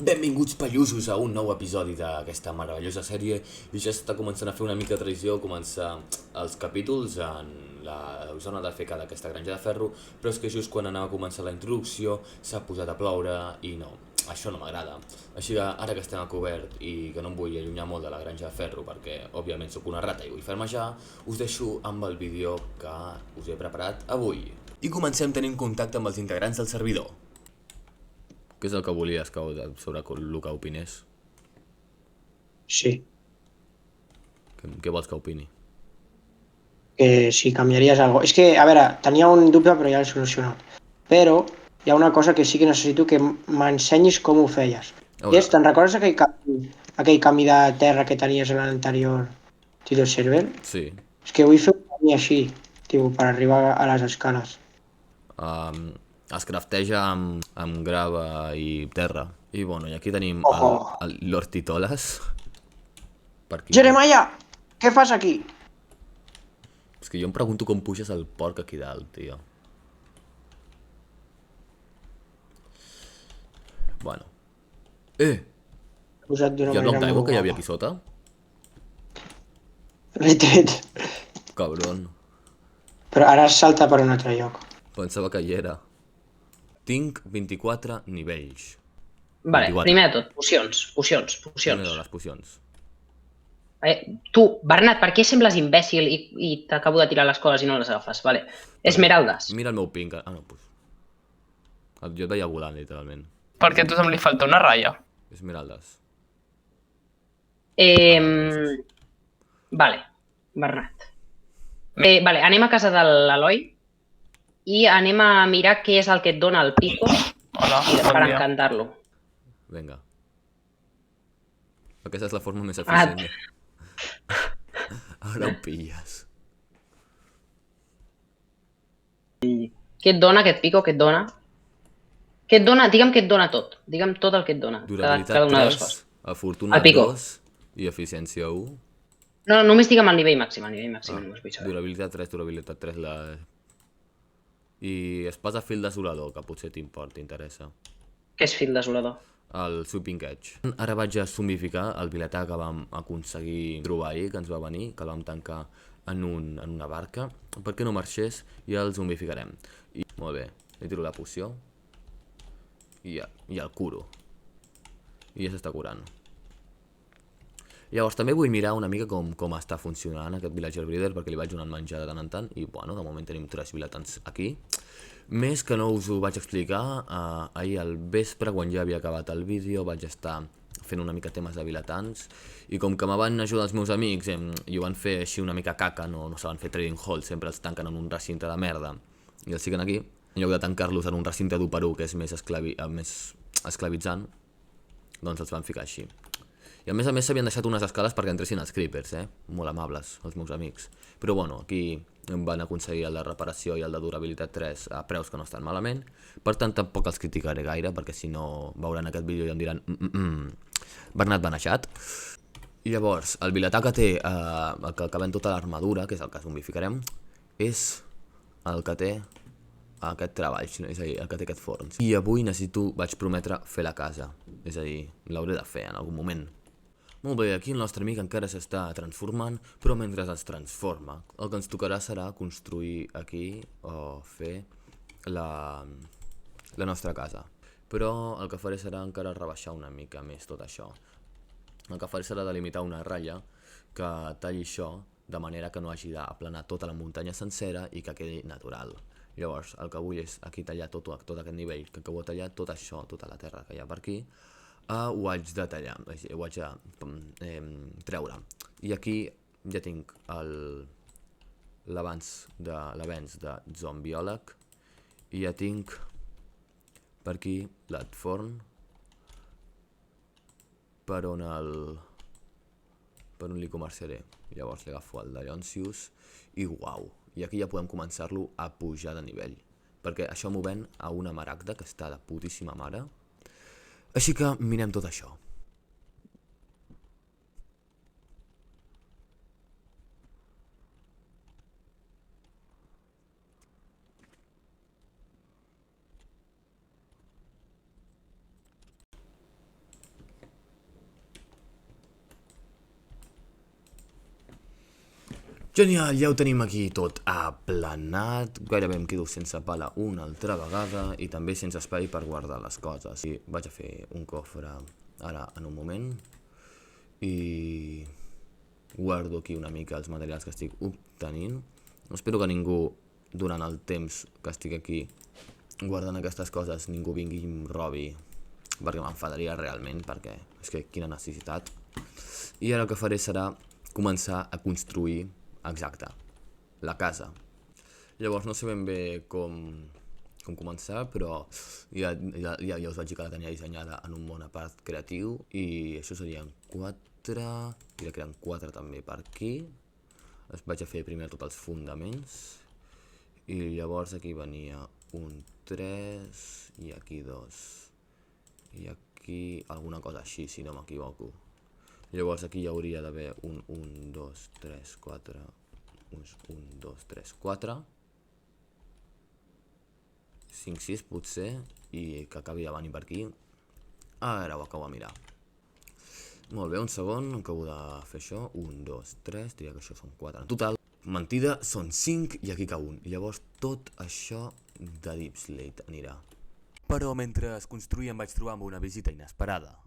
Benvinguts pallusos a un nou episodi d'aquesta meravellosa sèrie i ja està començant a fer una mica de tradició començar els capítols en la zona de feca d'aquesta granja de ferro, però és que just quan anava a començar la introducció s'ha posat a ploure i no, això no m'agrada. Així que ara que estem a cobert i que no em vull allunyar molt de la granja de ferro perquè òbviament sóc una rata i vull fer-me us deixo amb el vídeo que us he preparat avui. I comencem tenint contacte amb els integrants del servidor. Què és el que volies sobre el que opinés? Sí, Què vols que opini? que si canviaries algo. És que, a veure, tenia un dubte però ja l'he solucionat. Però hi ha una cosa que sí que necessito que m'ensenyis com ho feies. A I veure, és, te'n recordes aquell canvi de terra que tenies en l'anterior Tito Server? sí. És que vull fer un camí així, tio, per arribar a les escales. Um, es crafteja amb grava i terra. I bueno, i aquí tenim Ojo! el Lord Titoles. Per aquí. Jeremiah! Què fas aquí? És que jo em pregunto com puges el porc aquí dalt, tio. Bueno. Eh! Posat d'una I el bloc manera d'aigua molt que hi havia guapa. aquí sota? L'he tret. Cabron. Però ara salta per un altre lloc. Pensava que hi era. Tinc 24 nivells. Vale, 24. primer de tot, pocions. Primer de les pocions. Tu, Bernat, per què sembles imbècil i t'acabo de tirar les coses i no les agafes? Vale. Esmeraldes. Mira el meu ping. Ah, no, pues. Jo et veia volant, literalment. Perquè a tothom li falta una ratlla. Esmeraldes. Vale, Bernat. Vale, anem a casa de l'Eloi i anem a mirar què és el que et dona el pico Hola, per bon dia. encantar-lo. Vinga. Aquesta és la forma més eficient. Ara ho pilles. Què et dona aquest pico? Què et dona? Què et dona? Digue'm què et dona tot. Digue'm tot el que et dona. Durabilitat cada una de les 3, coses. fortuna El pico. 2 i eficiència 1. No, només digue'm el nivell màxim, només vull saber. Durabilitat 3, la... I espasa fil desolador, que potser t'interessa. Què és fil desolador? El Sweeping Edge. Ara vaig a zombificar el vilatà que vam aconseguir trobar ahir, que ens va venir, que el vam tancar en una barca, perquè no marxés i el zombificarem. I, molt bé, li tiro la poció i el curo. I ja s'està curant. Llavors també vull mirar una mica com està funcionant aquest Villager Breeder, perquè li vaig donant menjar de tant en tant, i bueno, de moment tenim 3 vilatans aquí. Més que no us ho vaig explicar, ahir al vespre, quan ja havia acabat el vídeo, vaig estar fent una mica temes de vilatans, i com que me van ajudar els meus amics i ho van fer així una mica caca, no saben fer trading hall, sempre els tanquen en un recinte de merda, i els fiquen aquí, en lloc de tancar-los en un recinte d'1x1 que és més esclavitzant, doncs els van ficar així. I a més s'havien deixat unes escales perquè entressin els creepers, molt amables, els meus amics. Però bueno, aquí em van aconseguir el de reparació i el de durabilitat 3 a preus que no estan malament. Per tant, tampoc els criticaré gaire, perquè si no veuran aquest vídeo i em diran Bernat Beneixat. I llavors, el vilatà que té, el que ven tota l'armadura, que és el que zombificarem, és el que té aquest treball, és a dir, el que té aquest forn. I avui vaig prometre fer la casa, és a dir, l'hauré de fer en algun moment. Molt bé, aquí el nostre amic encara s'està transformant, però mentre es transforma, el que ens tocarà serà construir aquí o fer la nostra casa. Però el que faré serà encara rebaixar una mica més tot això. El que faré serà delimitar una ratlla que talli això de manera que no hagi d'aplanar tota la muntanya sencera i que quedi natural. Llavors, el que vull és aquí tallar tot aquest nivell, que acabo de tallar tot això, tota la terra que hi ha per aquí, ho haig de tallar, ho haig de treure. I aquí ja tinc l'avenç de zombiòleg i ja tinc per aquí l'adforn per on li comerciaré. Llavors li agafo el de Leoncius i uau, i aquí ja podem començar-lo a pujar de nivell, perquè això m'ho ven a una maragda que està de putíssima mare. Així que mirem tot això. Genial, ja ho tenim aquí tot aplanat, gairebé em quedo sense pala una altra vegada i també sense espai per guardar les coses. I vaig a fer un cofre ara en un moment i guardo aquí una mica els materials que estic obtenint. Espero que ningú, durant el temps que estic aquí guardant aquestes coses, ningú vingui i em robi, perquè m'enfadaria realment, perquè és que quina necessitat. I ara el que faré serà començar a construir, exacte, la casa. Llavors no sé ben bé com començar, però ja us vaig dir que la tenia dissenyada en un món a part creatiu i això serien 4, i que eren 4 també per aquí. Vaig a fer primer tots els fundaments i llavors aquí venia un 3 i aquí 2 i aquí alguna cosa així, si no m'equivoco. Llavors aquí hi hauria d'haver un 1, 2, 3, 4, 1, 2, 3, 4, 5, 6 potser, i que acabi de venir per aquí. Ara ho acabo de mirar. Molt bé, un segon, acabo de fer això, 1, 2, 3, diria que això són 4 en total. Mentida, són 5 i aquí cau un. Llavors tot això de Deep Slate anirà. Però mentre es construïa em vaig trobar amb una visita inesperada.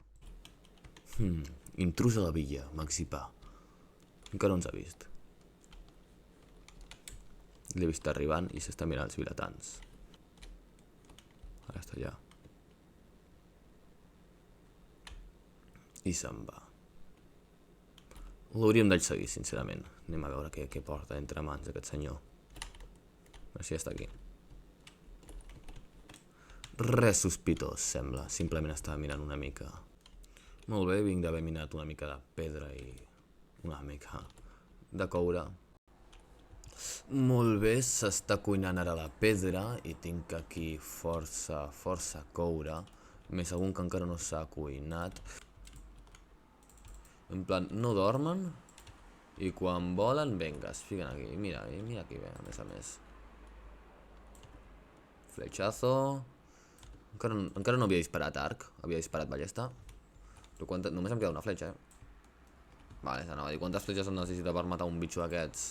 Intrus a la villa, Maxipà. Encara no ens ha vist. L'he vist arribant i s'està mirant els vilatans. Ara està allà. I se'n va. L'hauríem de seguir, sincerament. Anem a veure què porta entre mans aquest senyor. A veure si està aquí. Res sospitós, sembla. Simplement estava mirant una mica. Molt bé, vinc d'haver minat una mica de pedra i una mica de coure. Molt bé, s'està cuinant ara la pedra i tinc aquí força coure. Més segur que encara no s'ha cuinat. En plan, no dormen i quan volen, vinga, es fiquen aquí. Mira aquí ve, a més. Fletxazo. Encara no havia disparat arc, havia disparat ballesta. Però només em queda una fletxa, Vale, s'anava a dir, quantes fletxes em necessita per matar un bitxo d'aquests?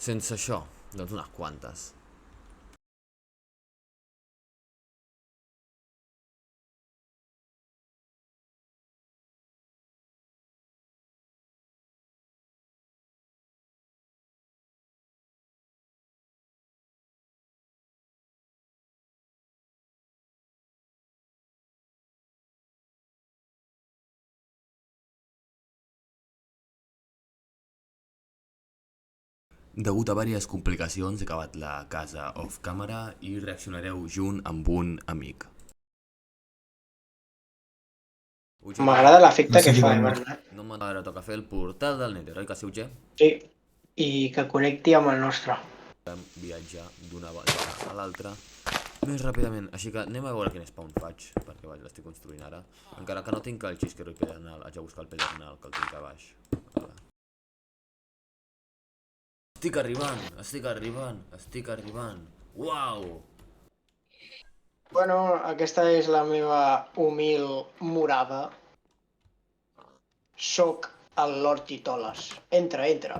Sense això, doncs unes quantes. Degut a diverses complicacions he acabat la casa off camera i reaccionareu junt amb un amic. M'agrada l'efecte que fa, Bernat. No m'agrada, toca fer el portal del Nether, oi que sí, Uge? Sí, i que connecti amb el nostre. Vam viatjar d'una vegada a l'altra més ràpidament, així que anem a veure quin spawn faig, perquè l'estic construint ara. Encara que no tinc el xisquero i pedernal, haig de buscar el pedernal, que el tinc a baix. Estic arribant. Uau! Bueno, aquesta és la meva humil morada. Soc el Lord Titoles. Entra.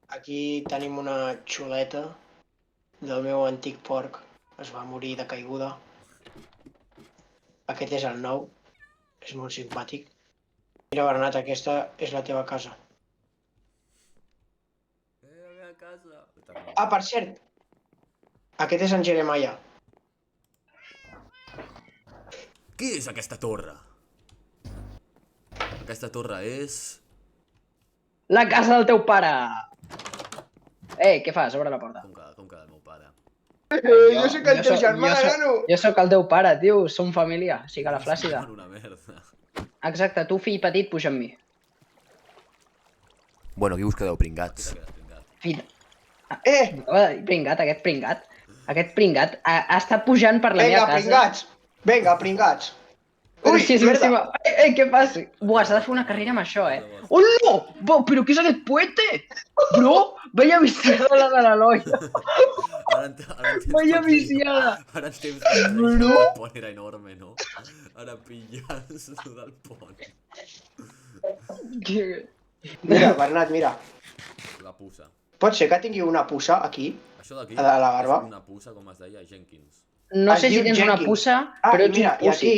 Aquí tenim una xuleta del meu antic porc. Es va morir de caiguda. Aquest és el nou. És molt simpàtic. Mira, Bernat, aquesta és la teva casa. La meva casa. Ah, per cert, aquest és en Jeremiah. Què és aquesta torre? Aquesta torre és... La casa del teu pare! Què fas? Obre la porta. Com que del meu pare. Jo sóc el teu germà, nano! Jo sóc el teu pare, tio. Som família. Siga la flàcida. Una merda. Exacte, tu, fill petit, puja amb mi. Bueno, aquí us quedeu pringats. Fill... Pringat, aquest pringat. Aquest pringat ha estat pujant per la meva casa. Vinga, pringats. Ui, si és merda. Què passa? Buah, s'ha de fer una carrera amb això, Hola! Però què és aquest puente? Bro, vaya viciada la de l'Eloi. Vaya viciada. Ara en temps que el pont era enorme, no? Ara pilles lo del pont. Mira, Bernat, mira. La puça. Pot ser que tingui una puça aquí? Això d'aquí A la barba? és una puça, com es deia, Jenkins. No Es sé si diu tens una Jenkins. puça, Ah, però i ets un mira, pussi.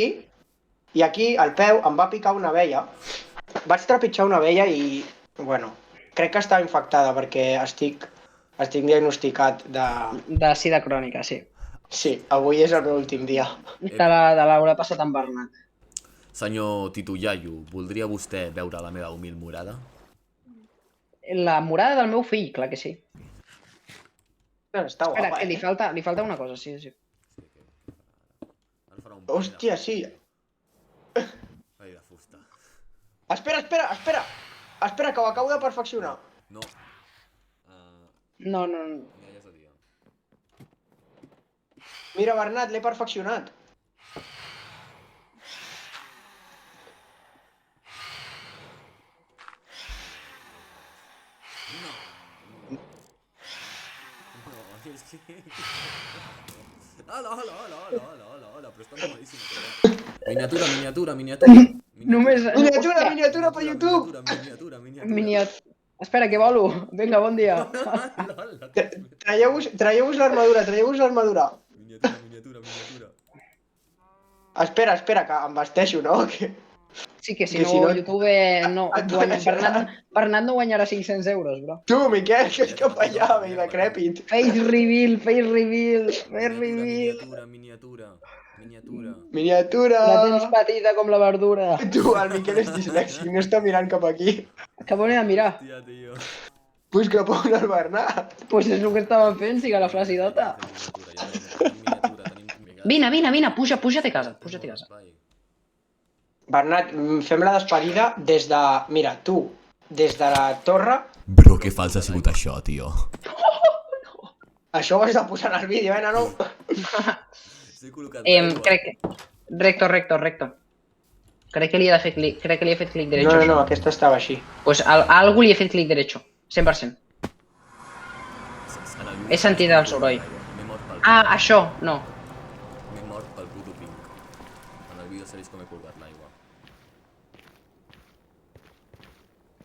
i aquí al peu em va picar una abella. Vaig trepitjar una abella i, bueno, crec que estava infectada perquè estic diagnosticat de... De sida crònica, sí. Sí, avui és el meu últim dia. De l'haurà passat amb Bernat. Senyor Titullaio, voldria vostè veure la meva humil morada? La morada del meu fill, clar que sí. Està Espera, guapa, que eh? li falta una cosa, sí, sí. Ara farà un Hòstia, sí. Ai, de fusta. Espera, espera, espera! Espera, que ho acabo de perfeccionar. No. No. Ja és el dia. Mira, Bernat, l'he perfeccionat. No, és que... Hola, però està mamadíssima. Miniatura. Només... Miniatura, Hòstia, miniatura per YouTube! Miniat... Espera, que volo. Vinga, bon dia. Traieu-vos l'armadura. Miniatura. Espera, que em vesteixo, no? Sí, que si Que no, si no- YouTube no... Bernat no guanyarà 500 euros, bro. Tu, Miquel, que és cap allà, vell decrèpit. Face reveal. Miniatura. La tens petita com la verdura. Tu, el Miquel és dislèxic, no està mirant cap aquí. Que on he de mirar? Hòstia, tio. Pues que pon el Bernat. Pues és el que estàvem fent, sí que la flacidota. Vine, puja't a casa. Bernat, fem la despedida des de... Mira, tu, des de la torre... Bro, que fals ha sigut això, tio. Això ho has de posar en el vídeo, nano? Estic col·locat Crec que... Recto. Crec que li he fet clic derecho. No, aquesta estava així. Pues a algú li he fet clic derecho. 100%. He sentit el soroll. Ah, això, no. M'he mort pel puto pink. En el vídeo s'ha vist com he colgat l'aigua.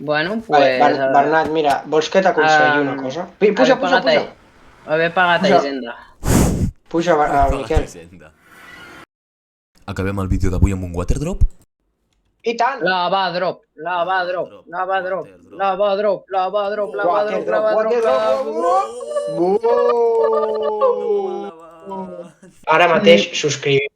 Bueno, Vale, pues... Bernat, mira, vols que t'aconselli una cosa? Puja. Haver pagat a Puja. Hisenda. Puja, Miquel. Acabem el vídeo d'avui amb un waterdrop? I tant! Lavadrop. Ara mateix subscriu.